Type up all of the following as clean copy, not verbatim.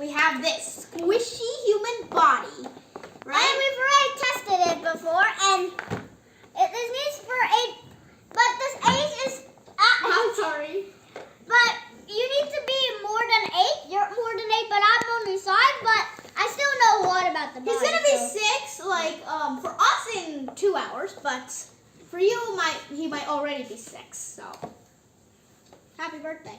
we have this squishy human body, right? And we've already tested it before, and this needs for 8, but this 8 is... I'm sorry. But you need to be more than 8. You're more than 8, but I'm only 5, but I still know a lot about the body. He's gonna be 6, like, for us in 2 hours, but for you, he might already be 6, so. Happy birthday.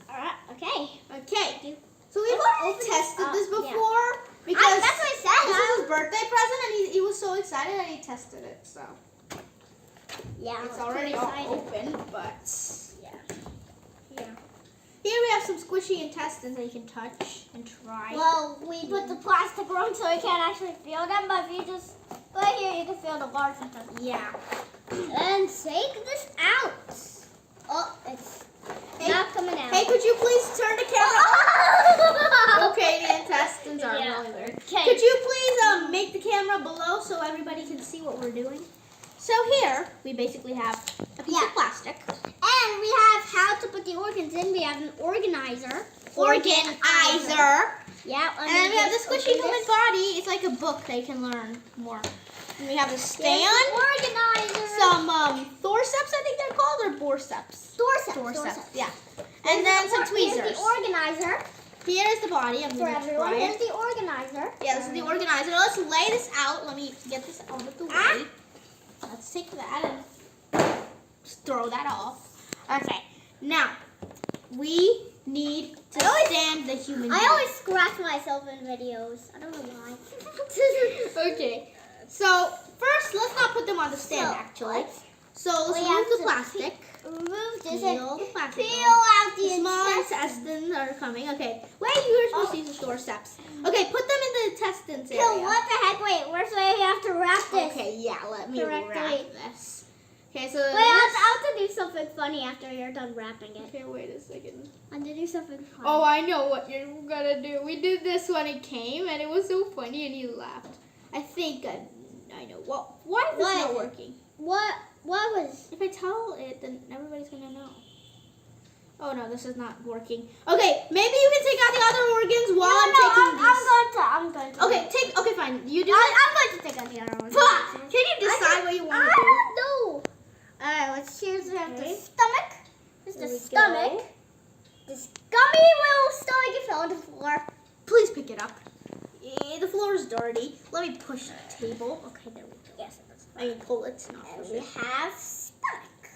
Alright, okay. Okay. So we've already tested this before. Yeah. Because that's what I said. this was his birthday present, and he was so excited that he tested it, so. Yeah, It's already all open, but. Yeah. Here we have some squishy intestines that you can touch and try. Well, we put the plastic on so you can't actually feel them, but if you just put it here, you can feel the large intestines. Yeah. And take this out. Oh, it's not coming out. Hey, could you please turn the camera on? Okay, the intestines are Yeah. really weird. Okay. Could you please make the camera below so everybody can see what we're doing? So here, we basically have a piece of plastic. And we have how to put the organs in. We have an organizer. Organizer. Yeah. And then we have the squishy human body. It's like a book that you can learn more. And we have the stand. Organizer. Some forceps, I think they're called, or forceps. Forceps. Yeah. And then some tweezers. Here's the organizer. Here's the body. I'm For going to everyone. try Here's it. the organizer. Yeah, this is the organizer. Let's lay this out. Let me get this out of the way. Let's take that and just throw that off. Okay. Now, we need to stand the human I being. always scratch myself in videos. I don't know why. Okay. So, first, let's not put them on the stand, actually. So, let's remove the plastic. Remove this Peel and the plastic peel off. out the Small intestines. intestines are coming. Okay. Wait, you were supposed to use the forceps. Okay, put them in the intestines area. So what the heck? Wait, where's where you have to wrap this? Okay, yeah, let me correctly. wrap this. Okay, so Wait, I have to do something funny after you're done wrapping it. Okay, wait a second. I have to do something funny. Oh, I know what you're gonna do. We did this when it came, and it was so funny, and you laughed. I think I know. Well, why is this not working? What was? If I tell it, then everybody's gonna know. Oh no, this is not working. Okay, maybe you can take out the other organs while I'm taking these. I'm going to. Okay, okay, fine. You do it. I'm going to take out the other ones. Can you decide what you want to do? I don't know. Alright, let's choose. We have the stomach. This is the stomach. This gummy little stomach is on the floor. Please pick it up. The floor is dirty. Let me push the table. Okay, there we go. Yes, I mean, pull it. Not and push we it. have stomach.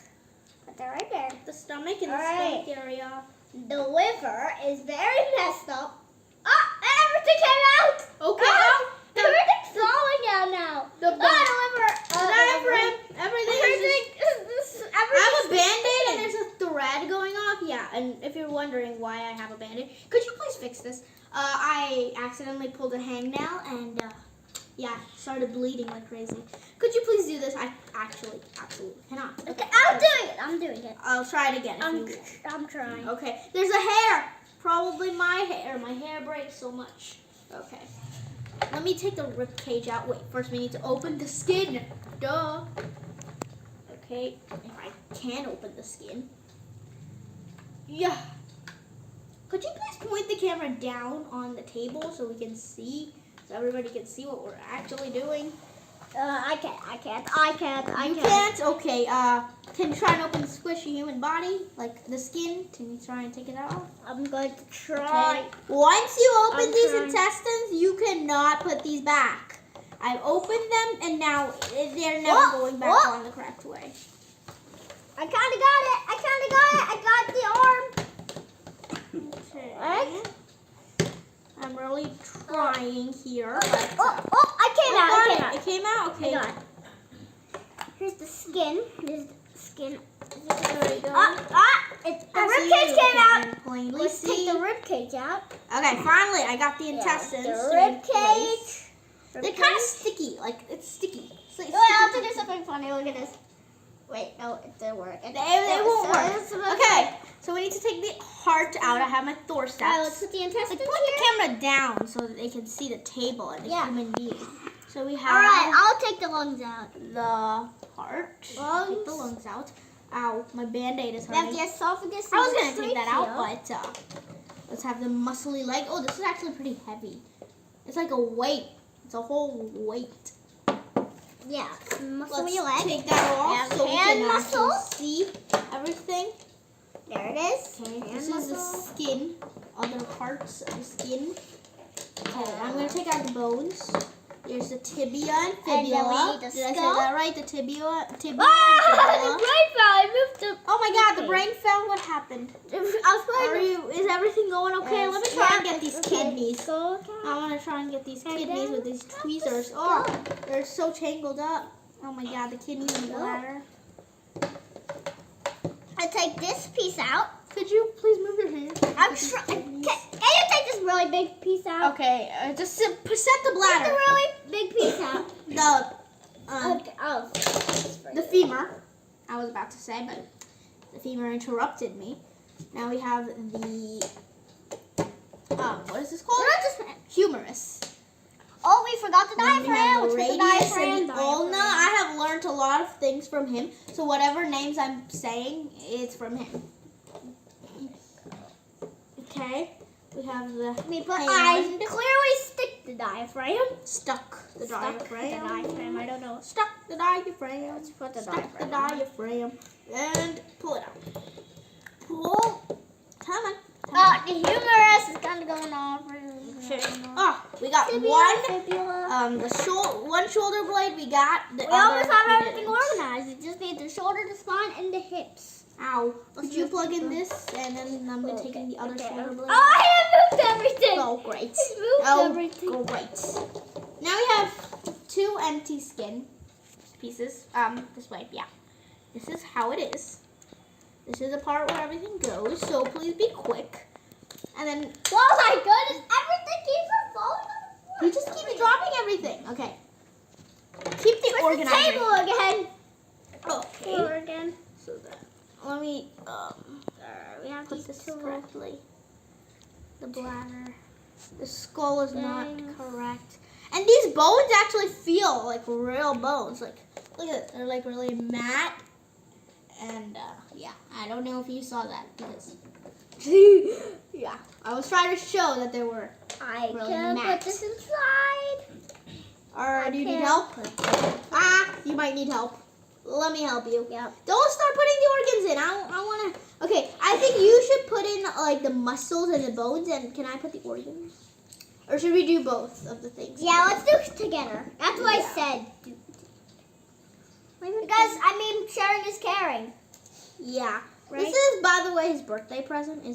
Put that right there. The stomach and the Alright. stomach area. The liver is very messed up. Ah, everything came out. Okay. Everything's falling out now. The liver. Everything is I have a band-aid and there's a thread going off. Yeah, and if you're wondering why I have a band-aid, could you please fix this? I accidentally pulled a hangnail and yeah, started bleeding like crazy. Could you please do this? I actually absolutely cannot. Okay, I'm doing it. I'll try it again if you want. I'm trying. Okay, there's a hair. Probably my hair. My hair breaks so much. Okay. Let me take the rib cage out. Wait, first we need to open the skin. Duh. Okay, if I can open the skin. Yeah. Could you please point the camera down on the table so we can see, so everybody can see what we're actually doing? I can't. You can't? Okay, can you try and open the squishy human body? Like the skin? Can you try and take it out? I'm going to try. Okay. Once you open these trying. intestines, you cannot put these back. I've opened them and now they're never going back on the correct way. I kind of got it. I got the arm. Okay. Right? I'm really trying here. I It came out? Okay. I got it. Here's the skin. There's the skin. There you go. The rib cage came out. Plainly Let's see. take the rib cage out. Okay, finally I got the intestines. The to rib in place. cage. They're kind of sticky. Like, it's sticky. It's like Wait, I have to sticky. do something funny. Look at this. Wait, no, it didn't work. They won't work. Okay, so we need to take the heart out. I have my forceps. Alright, let's put the intestines Like, here. point the camera down so that they can see the table and the human being. So we have Alright, I'll take the lungs out. the heart. Lungs. Take the lungs out. Ow, my band-aid is We have hurting. the esophagus. I was and going the to take that out, trachea. but Let's have the muscly leg. Oh, this is actually pretty heavy. It's like a weight. It's a whole weight. Yeah, muscle Let's your leg. take that off Yeah, so we hand can muscle. actually see everything. There it is. Okay, Hand this is the muscle. skin. Other parts of the skin. Okay, I'm gonna take out the bones. Here's the tibia and And then we fibula. need the Did I say skull. that right? The tibia Ah, and the fibula. brain fell. I moved the. Oh my God, the Okay. brain fell. What happened? I was playing. Is everything going okay? Let me try and get these kidneys. Go. I want to try and get these And kidneys then with these cut the tweezers. skull. Oh, they're so tangled up. Oh my God, the kidneys and Go. bladder. I take this piece out. Could you please move your hand? I'm trying. Can you take this really big piece out? Okay, just set the Take the bladder. really big piece out. The Oh. the femur. I was about to say, but the femur interrupted me. Now we have the what is this called? We're not just. Humerus. Oh, we forgot the Then we have diaphragm. the Let's put the radius diaphragm. and the ulna. I have learned a lot of things from him. So whatever names I'm saying, it's from him. Okay, we have the But hand. I clearly stick the diaphragm. Stuck the Stuck diaphragm. The diaphragm. I don't know. Stuck the diaphragm. Let's put the Stuck the diaphragm. diaphragm. And pull it out. Pull. Come on. The humerus is kind of going off. Oh, we got Tibia, one. fibula. One shoulder blade. We got the We other. almost have we everything didn't. organized. It just needs the shoulder, the spine, and the hips. Ow. Could you plug in this, and then I'm gonna take in the other Okay. shoulder blade. Oh, I have moved everything. Oh, great. It's moved Oh, everything. great. Now we have two empty skin pieces. This way, yeah. This is how it is. This is the part where everything goes, so please be quick. And then Oh my goodness, everything keeps on falling on the floor. he just keeps dropping everything. Okay. Keep the Where's the organizer. table again? Okay. Floor again. So that let me We have put these this two. correctly. The bladder. The skull is not Thanks. correct. And these bones actually feel like real bones. Like, look at it. They're like really matte. And yeah, I don't know if you saw that because yeah, I was trying to show that they were. I Really can matte. put this inside. Or do you need can't help? put You might need help. Let me help you. Yep. Don't start putting the organs in. I want to. Okay, I think you should put in like the muscles and the bones. And can I put the organs? Or should we do both of the things? Yeah, let's do it together. That's what I said. Because, I mean, sharing is caring. Yeah. Right? This is, by the way, his birthday present.